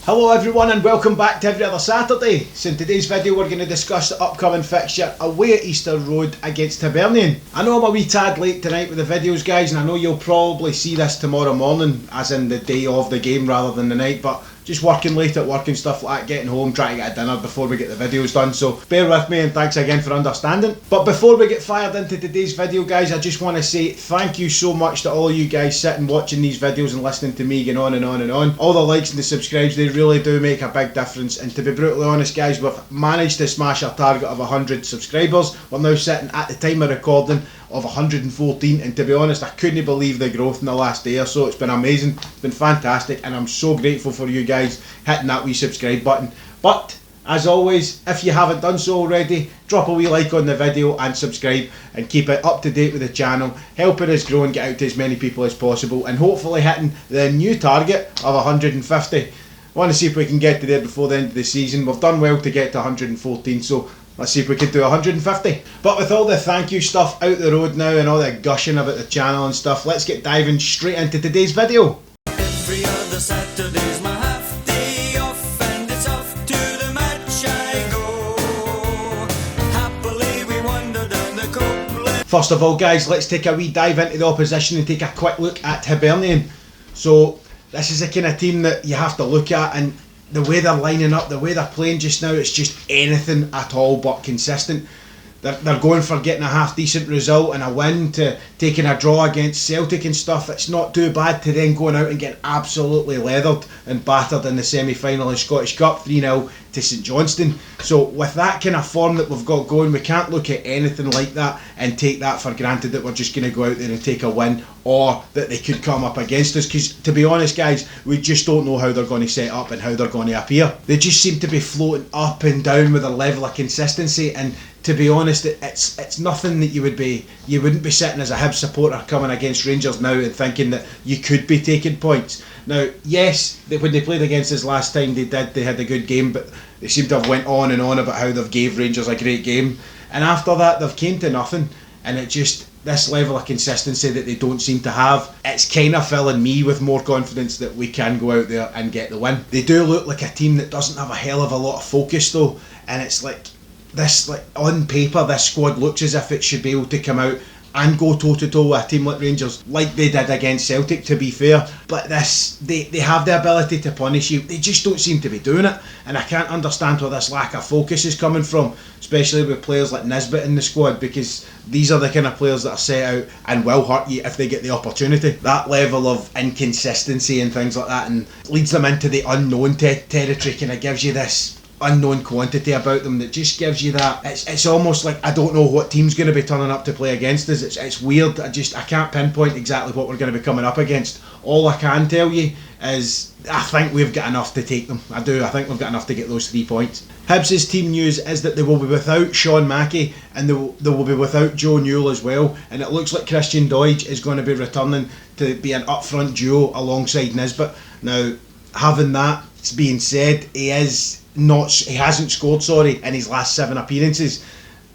Hello everyone and welcome back to Every Other Saturday. So in today's video we're going to discuss the upcoming fixture away at Easter Road against Hibernian. I know I'm a wee tad late tonight with the videos guys, and I know you'll probably see this tomorrow morning, as in the day of the game rather than the night, but just working late at work and stuff like that, getting home, trying to get a dinner before we get the videos done, so bear with me and thanks again for understanding. But before we get fired into today's video guys, I just want to say thank you so much to all of you guys sitting watching these videos and listening to me going on and on and on. All the likes and the subscribes, they really do make a big difference, and to be brutally honest guys, we've managed to smash our target of 100 subscribers. We're now sitting at the time of recording of 114, and to be honest I couldn't believe the growth in the last day or so. It's been amazing, it's been fantastic, and I'm so grateful for you guys hitting that wee subscribe button. But as always, if you haven't done so already, drop a wee like on the video and subscribe and keep it up to date with the channel, helping us grow and get out to as many people as possible, and hopefully hitting the new target of 150. I want to see if we can get to there before the end of the season. We've done well to get to 114, so let's see if we can do 150. But with all the thank you stuff out the road now and all the gushing about the channel and stuff, let's get diving straight into today's video. Every other Saturday's my half day off, and it's off to the match I go. Happily we wander down the Copeland. First of all guys, let's take a wee dive into the opposition and take a quick look at Hibernian. So this is a kind of team that you have to look at, and the way they're lining up, the way they're playing just now, it's just anything at all but consistent. They're going for getting a half decent result and a win, to taking a draw against Celtic and stuff. It's not too bad, to then going out and getting absolutely leathered and battered in the semi-final in Scottish Cup 3-0 to St Johnstone. So with that kind of form that we've got going, we can't look at anything like that and take that for granted, that we're just going to go out there and take a win, or that they could come up against us, because to be honest guys, we just don't know how they're going to set up and how they're going to appear. They just seem to be floating up and down with a level of consistency, and to be honest, it's nothing that you wouldn't be sitting as a Hibs supporter coming against Rangers now and thinking that you could be taking points. Now yes, when they played against us last time, they had a good game, but they seem to have went on and on about how they've gave Rangers a great game, and after that they've came to nothing. And it just, this level of consistency that they don't seem to have, it's kind of filling me with more confidence that we can go out there and get the win. They do look like a team that doesn't have a hell of a lot of focus though, and it's like this, like on paper this squad looks as if it should be able to come out and go toe to toe with a team like Rangers, like they did against Celtic, to be fair. But this, they have the ability to punish you, they just don't seem to be doing it, and I can't understand where this lack of focus is coming from, especially with players like Nisbet in the squad, because these are the kind of players that are set out and will hurt you if they get the opportunity. That level of inconsistency and things like that, and leads them into the unknown territory, kind of gives you this unknown quantity about them that just gives you that, it's almost like I don't know what team's going to be turning up to play against us. It's weird. I can't pinpoint exactly what we're going to be coming up against. All I can tell you is I think we've got enough to take them. I think we've got enough to get those 3 points. Hibs' team news is that they will be without Sean Mackey, and they will be without Joe Newell as well, and it looks like Christian Doidge is going to be returning to be an up-front duo alongside Nisbet. Now, having that being said, he hasn't scored in his last 7 appearances,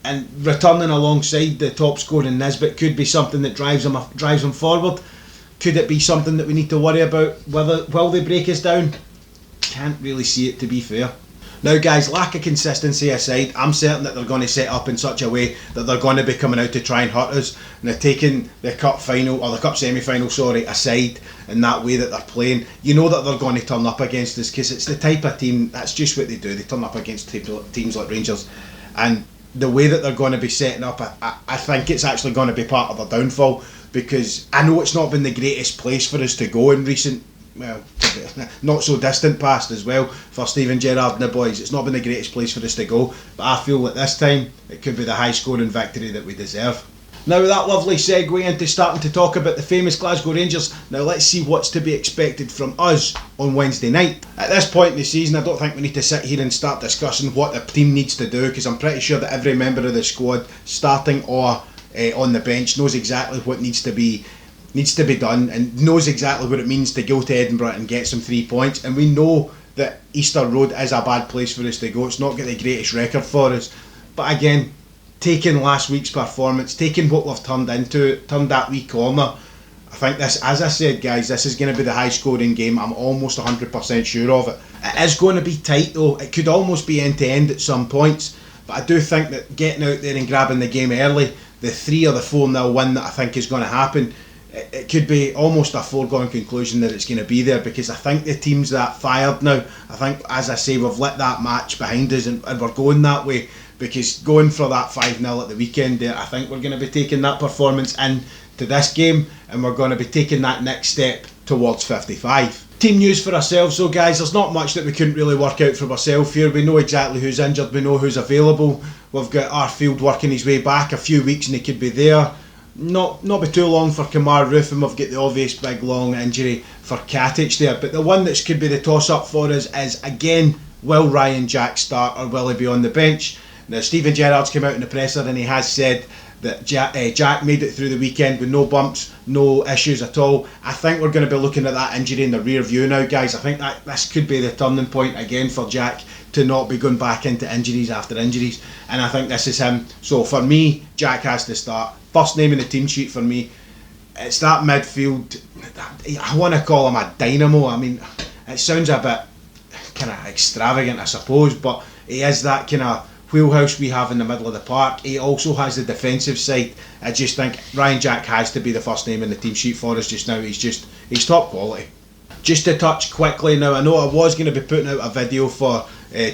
and returning alongside the top scoring Nisbet could be something that drives him forward. Could it be something that we need to worry about? Will they break us down? Can't really see it, to be fair. Now guys, lack of consistency aside, I'm certain that they're going to set up in such a way that they're going to be coming out to try and hurt us. And they're taking the cup final, or the cup semi-final aside, in that way that they're playing, you know that they're going to turn up against us, because it's the type of team, that's just what they do. They turn up against teams like Rangers, and the way that they're going to be setting up, I think it's actually going to be part of their downfall, because I know it's not been the greatest place for us to go in recent, well, not so distant past as well, for Steven Gerrard and the boys. It's not been the greatest place for us to go, but I feel that this time it could be the high scoring victory that we deserve. Now with that lovely segue into starting to talk about the famous Glasgow Rangers, now let's see what's to be expected from us on Wednesday night. At this point in the season, I don't think we need to sit here and start discussing what the team needs to do, because I'm pretty sure that every member of the squad, starting or on the bench, knows exactly what needs to be done, and knows exactly what it means to go to Edinburgh and get some 3 points. And we know that Easter Road is a bad place for us to go. It's not got the greatest record for us, but again, taking last week's performance, taking what we've turned that wee corner, I think this, as I said, guys, this is going to be the high scoring game. I'm almost 100% sure of it. It is going to be tight though. It could almost be end to end at some points, but I do think that getting out there and grabbing the game early, the 3 or the 4-0 win that I think is going to happen, it could be almost a foregone conclusion that it's going to be there, because I think the team's that fired now. I think, as I say, we've let that match behind us and we're going that way, because going for that 5-0 at the weekend there, I think we're going to be taking that performance in to this game, and we're going to be taking that next step towards 55. Team news for ourselves though, guys. There's not much that we couldn't really work out for ourselves here. We know exactly who's injured, we know who's available. We've got Arfield working his way back, a few weeks and he could be there. Not be too long for Kamar Roof, and we've got the obvious big long injury for Katic there. But the one that could be the toss up for us is, again, will Ryan Jack start or will he be on the bench? Now, Stephen Gerrard's come out in the presser and he has said that Jack made it through the weekend with no bumps, no issues at all. I think we're going to be looking at that injury in the rear view now, guys. I think that this could be the turning point again for Jack, to not be going back into injuries after injuries, and I think this is him. So for me, Jack has to start. First name in the team sheet for me. It's that midfield, I want to call him a dynamo. I mean, it sounds a bit kind of extravagant, I suppose, but he is that kind of wheelhouse we have in the middle of the park. He also has the defensive side. I just think Ryan Jack has to be the first name in the team sheet for us just now. He's top quality. Just to touch quickly now, I know I was going to be putting out a video for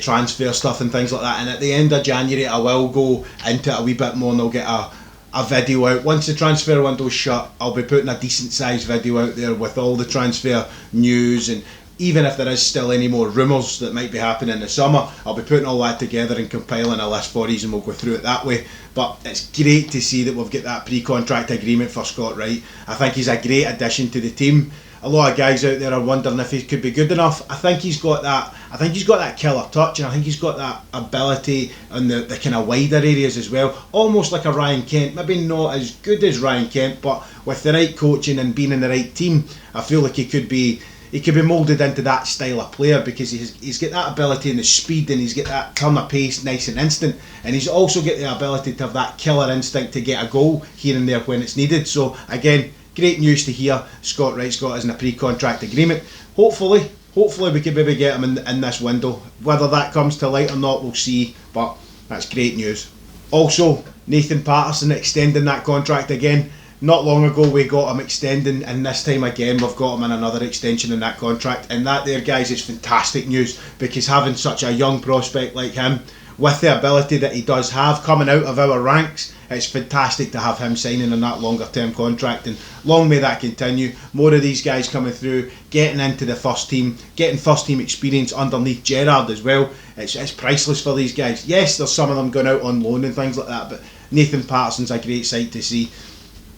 transfer stuff and things like that, and at the end of January I will go into it a wee bit more and I'll get a video out. Once the transfer window's shut, I'll be putting a decent sized video out there with all the transfer news, and even if there is still any more rumours that might be happening in the summer, I'll be putting all that together and compiling a list for you, and we'll go through it that way. But it's great to see that we've got that pre-contract agreement for Scott Wright. I think he's a great addition to the team. A lot of guys out there are wondering if he could be good enough. I think he's got that killer touch, and I think he's got that ability in the kind of wider areas as well. Almost like a Ryan Kent, maybe not as good as Ryan Kent, but with the right coaching and being in the right team, I feel like he could be moulded into that style of player, because he's got that ability and the speed, and he's got that turn of pace nice and instant, and he's also got the ability to have that killer instinct to get a goal here and there when it's needed. So again, great news to hear Scott Wright's got us in a pre-contract agreement. Hopefully we could maybe get him in this window. Whether that comes to light or not, we'll see, but that's great news. Also, Nathan Patterson extending that contract again. Not long ago we got him extending, and this time again we've got him in another extension in that contract, and that there, guys, is fantastic news, because having such a young prospect like him, with the ability that he does have coming out of our ranks, it's fantastic to have him signing on that longer term contract, and long may that continue. More of these guys coming through, getting into the first team, getting first team experience underneath Gerrard as well. It's priceless for these guys. Yes, there's some of them going out on loan and things like that, but Nathan Patterson's a great sight to see.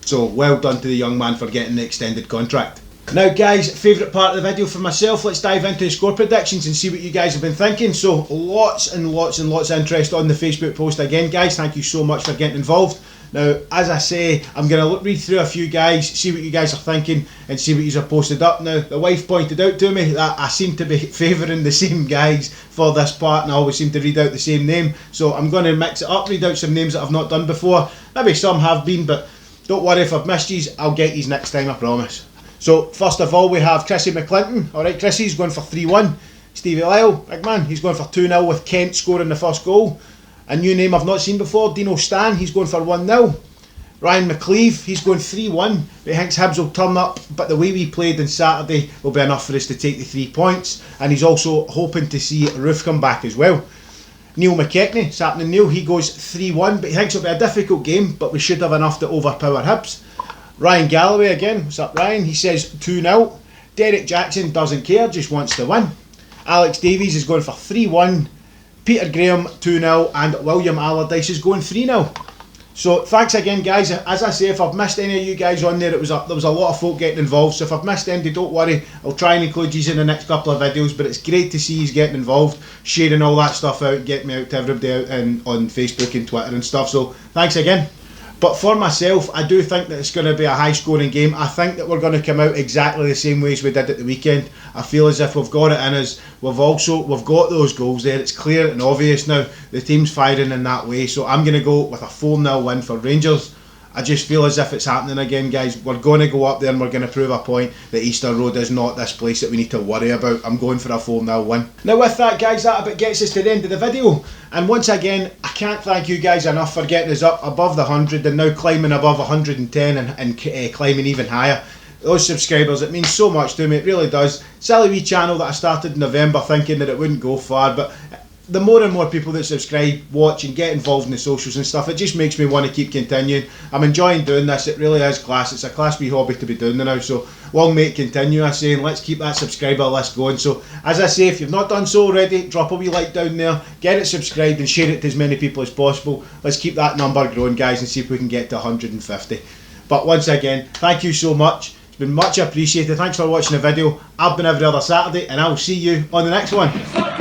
So well done to the young man for getting the extended contract. Now guys, favourite part of the video for myself, let's dive into the score predictions and see what you guys have been thinking. So lots and lots of interest on the Facebook post again, guys. Thank you so much for getting involved. Now, as I say, I'm going to read through a few guys, see what you guys are thinking, and see what you have posted up. Now, the wife pointed out to me that I seem to be favouring the same guys for this part, and I always seem to read out the same name. So I'm going to mix it up, read out some names that I've not done before. Maybe some have been, but don't worry if I've missed yous, I'll get yous next time, I promise. So, first of all, we have Chrissy McClinton. Alright, Chrissy's going for 3-1. Stevie Lyle, big man, he's going for 2-0 with Kent scoring the first goal. A new name I've not seen before, Dino Stan, he's going for 1-0. Ryan McLeave, he's going 3-1. He thinks Hibs will turn up, but the way we played on Saturday will be enough for us to take the 3 points. And he's also hoping to see Roof come back as well. Neil McKechnie, it's happening Neil, he goes 3-1, but he thinks it'll be a difficult game, but we should have enough to overpower Hibs. Ryan Galloway again, what's up Ryan? He says 2-0. Derek Jackson doesn't care, just wants to win. Alex Davies is going for 3-1. Peter Graham 2-0, and William Allardyce is going 3-0. So thanks again, guys. As I say, if I've missed any of you guys on there, there was a lot of folk getting involved, so if I've missed any, don't worry, I'll try and include you in the next couple of videos. But it's great to see you getting involved, sharing all that stuff out, getting me out to everybody out on Facebook and Twitter and stuff, so thanks again. But for myself, I do think that it's going to be a high scoring game. I think that we're going to come out exactly the same way as we did at the weekend. I feel as if we've got it in us. We've got those goals there. It's clear and obvious now. The team's firing in that way. So I'm going to go with a 4-0 win for Rangers. I just feel as if it's happening again, guys. We're going to go up there and we're going to prove a point that Easter Road is not this place that we need to worry about. I'm going for a 4-0 win. Now with that, guys, that about gets us to the end of the video. And once again, I can't thank you guys enough for getting us up above the 100 and now climbing above 110 and climbing even higher. Those subscribers, it means so much to me, it really does. Silly wee channel that I started in November thinking that it wouldn't go far, but the more and more people that subscribe, watch and get involved in the socials and stuff, it just makes me want to keep continuing. I'm enjoying doing this, it really is class, it's a class wee hobby to be doing now, so long may it continue, I say, and let's keep that subscriber list going. So as I say, if you've not done so already, drop a wee like down there, get it subscribed and share it to as many people as possible. Let's keep that number growing, guys, and see if we can get to 150. But once again, thank you so much. It's been much appreciated. Thanks for watching the video. I've been every other Saturday and I'll see you on the next one.